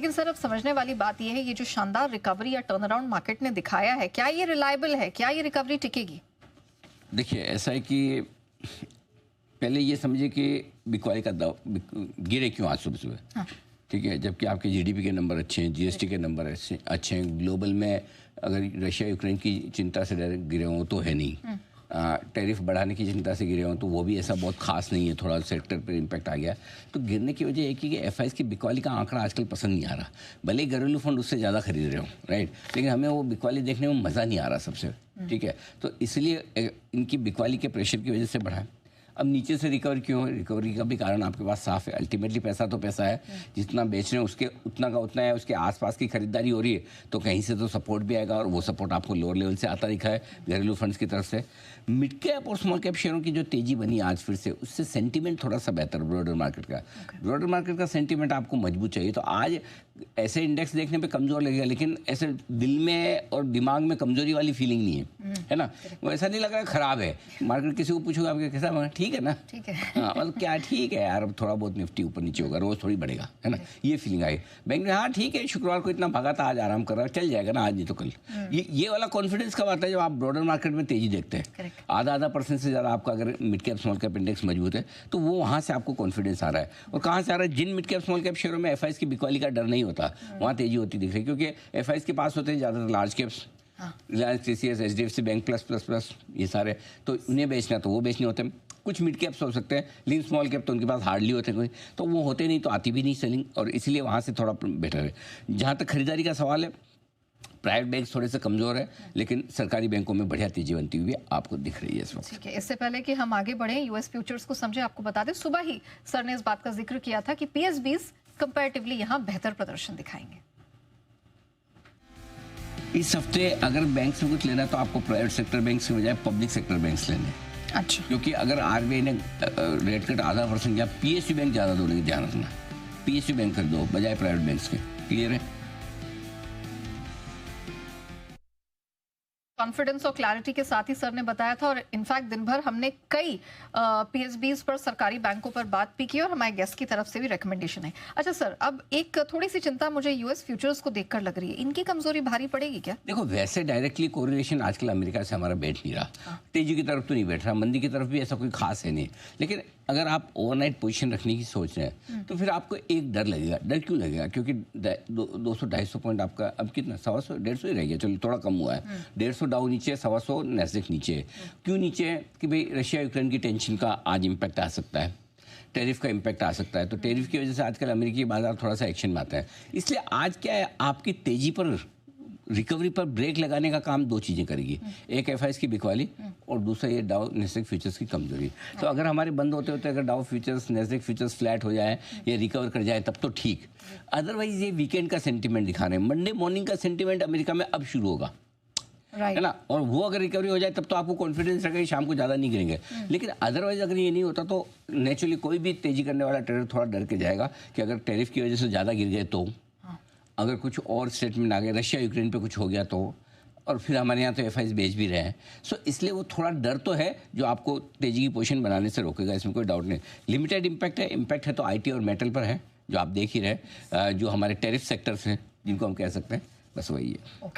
लेकिन सर अब समझने वाली बात यह है, ये जो शानदार रिकवरी या टर्न अराउंड मार्केट ने दिखाया है, क्या ये रिलायबल है? क्या ये रिकवरी टिकेगी? देखिए, ऐसा है कि पहले ये समझिए कि बिकवाली का दाव गिरे क्यों आज सुबह सुबह। हाँ। ठीक है, जबकि आपके जीडीपी के नंबर अच्छे हैं, जीएसटी के नंबर अच्छे हैं, ग्लोबल में अगर रशिया यूक्रेन की चिंता से गिरे हों तो है नहीं, टैरिफ बढ़ाने की चिंता से गिरे हों तो वो भी ऐसा बहुत खास नहीं है, थोड़ा सेक्टर पर इम्पैक्ट आ गया। तो गिरने की वजह एक ही कि एफआईज की बिकवाली का आंकड़ा आजकल पसंद नहीं आ रहा, भले ही घरेलू फंड उससे ज़्यादा खरीद रहे हो, राइट, लेकिन हमें वो बिकवाली देखने में मज़ा नहीं आ रहा सबसे। ठीक है, तो इसलिए इनकी बिकवाली के प्रेशर की वजह से बढ़ा है। अब नीचे से रिकवर क्यों है? रिकवरी का भी कारण आपके पास साफ है। अल्टीमेटली पैसा तो पैसा है, जितना बेच रहे हैं उसके उतना का उतना है, उसके आसपास की खरीदारी हो रही है तो कहीं से तो सपोर्ट भी आएगा, और वो सपोर्ट आपको लोअर लेवल से आता दिखा है घरेलू फंड्स की तरफ से। मिड कैप और स्मॉल कैप शेयरों की जो तेजी बनी आज फिर से, उससे सेंटीमेंट थोड़ा सा बेहतर ब्रॉडर मार्केट का। ब्रॉडर मार्केट का सेंटीमेंट आपको मजबूत चाहिए, तो आज ऐसे इंडेक्स देखने पे कमजोर लगेगा, लेकिन ऐसे दिल में और दिमाग में कमजोरी वाली फीलिंग नहीं है ना। वो ऐसा नहीं लग रहा खराब है मार्केट। किसी को पूछोगे आपके कैसा, ठीक है ना, ठीक है, हाँ मतलब क्या ठीक है यार, अब थोड़ा बहुत निफ्टी ऊपर नीचे होगा, रोज थोड़ी बढ़ेगा, है ना, ये फीलिंग आई। बैंक में हाँ ठीक है, शुक्रवार को इतना भागा था, आज आराम कर रहा है, चल जाएगा ना, आज नहीं तो कल। ये वाला कॉन्फिडेंस कब आता है? जब आप ब्रॉडर मार्केट में तेजी देखते हैं। आधा % से ज़्यादा आपका अगर mid cap small cap index मजबूत है तो वो वहाँ से आपको कॉन्फिडेंस आ रहा है। और कहाँ से आ रहा है? जिन मिड कैप स्मॉल कैप शेयरों में एफआईज की बिकवाली का डर नहीं होता, वहाँ तेजी होती दिख रही है, क्योंकि एफआईज के पास होते हैं ज़्यादातर large caps, Reliance, TCS, HDFC bank plus ये सारे, तो उन्हें बेचना तो वो बेचने होते हैं। कुछ मिड कैप्स हो सकते हैं, लेकिन स्मॉल कैप तो उनके पास हार्डली होते हैं कोई, तो वो होते नहीं, तो आती भी नहीं सेलिंग, और इसलिए वहाँ से थोड़ा बेटर है। जहाँ तक खरीदारी का सवाल है, प्राइवेट बैंक थोड़े से कमजोर है, लेकिन सरकारी बैंकों में बढ़िया तेजी बनती हुई आपको दिख रही है इस वक्त। ठीक है, इससे पहले कि हम आगे बढ़ें, यूएस फ्यूचर्स को समझे, आपको बता दें सुबह ही सर ने इस बात का जिक्र किया था कि पीएसबीज कंपैरेटिवली यहां बेहतर प्रदर्शन दिखाएंगे। इस हफ्ते अगर बैंक से कुछ लेना तो आपको प्राइवेट सेक्टर बैंक के बजाय पब्लिक सेक्टर बैंक लेने। अच्छा, क्योंकि अगर आरबीआई ने रेट कट ½ % किया, पीएसयू बैंक ज्यादा दौड़ेंगे, ध्यान रखना, पीएसयू बैंक खरीदो बजाय प्राइवेट बैंक के। क्लियर है? कॉन्फिडेंस और क्लैरिटी के साथ ही सर ने बताया था, और इनफैक्ट दिन भर हमने कई पीएसबीज पर, सरकारी बैंकों पर बात भी की, और हमारे गेस्ट की तरफ से भी रिकमेंडेशन है। अच्छा सर, अब एक थोड़ी सी चिंता मुझे यूएस फ्यूचर्स को देखकर लग रही है, इनकी कमजोरी भारी पड़ेगी क्या? देखो, वैसे डायरेक्टली कोरिलेशन आजकल अमेरिका से हमारा बैठ नहीं रहा, तेजी की तरफ तो नहीं बैठ रहा, मंदी की तरफ भी ऐसा कोई खास है नहीं, लेकिन अगर आप ओवरनाइट पोजीशन रखने की सोच रहे हैं तो फिर आपको एक डर लगेगा। डर क्यों लगेगा? क्योंकि 200-250 पॉइंट आपका अब कितना, 125 ही रह गया, चलो थोड़ा कम हुआ है, 150 डाउ नीचे, 125 नैस्डैक नीचे। क्यों नीचे है? कि भाई रशिया यूक्रेन की टेंशन का आज इम्पैक्ट आ सकता है, टैरिफ का इम्पैक्ट आ सकता है, तो टैरिफ की वजह से आजकल अमेरिकी बाजार थोड़ा सा एक्शन में आता है। इसलिए आज क्या है, आपकी तेजी पर, रिकवरी पर ब्रेक लगाने का काम दो चीज़ें करेगी, एक एफआईज की बिकवाली और दूसरा ये डाउ नेस्डैक फ्यूचर्स की कमजोरी। तो अगर हमारे बंद होते होते अगर Dow futures, Nasdaq futures flat हो जाए या रिकवर कर जाए तब तो ठीक, अदरवाइज ये वीकेंड का सेंटीमेंट दिखा रहे हैं, मंडे मॉर्निंग का सेंटीमेंट अमेरिका में अब शुरू होगा, है ना, और वो अगर रिकवरी हो जाए तब तो आपको कॉन्फिडेंस रहेगा, शाम को ज़्यादा नहीं गिरेंगे। लेकिन अदरवाइज अगर ये नहीं होता तो नेचुरली कोई भी तेजी करने वाला ट्रेडर थोड़ा डर के जाएगा कि अगर टैरिफ की वजह से ज़्यादा गिर गए तो, अगर कुछ और स्टेटमेंट आ गए, रशिया यूक्रेन पे कुछ हो गया तो, और फिर हमारे यहाँ तो एफआईज बेच भी रहे हैं, सो इसलिए वो थोड़ा डर तो है जो आपको तेजी की पोजीशन बनाने से रोकेगा, इसमें कोई डाउट नहीं। लिमिटेड इम्पैक्ट है तो आईटी और मेटल पर है, जो आप देख ही रहे, जो हमारे टैरिफ सेक्टर्स हैं जिनको हम कह सकते हैं, बस वही है।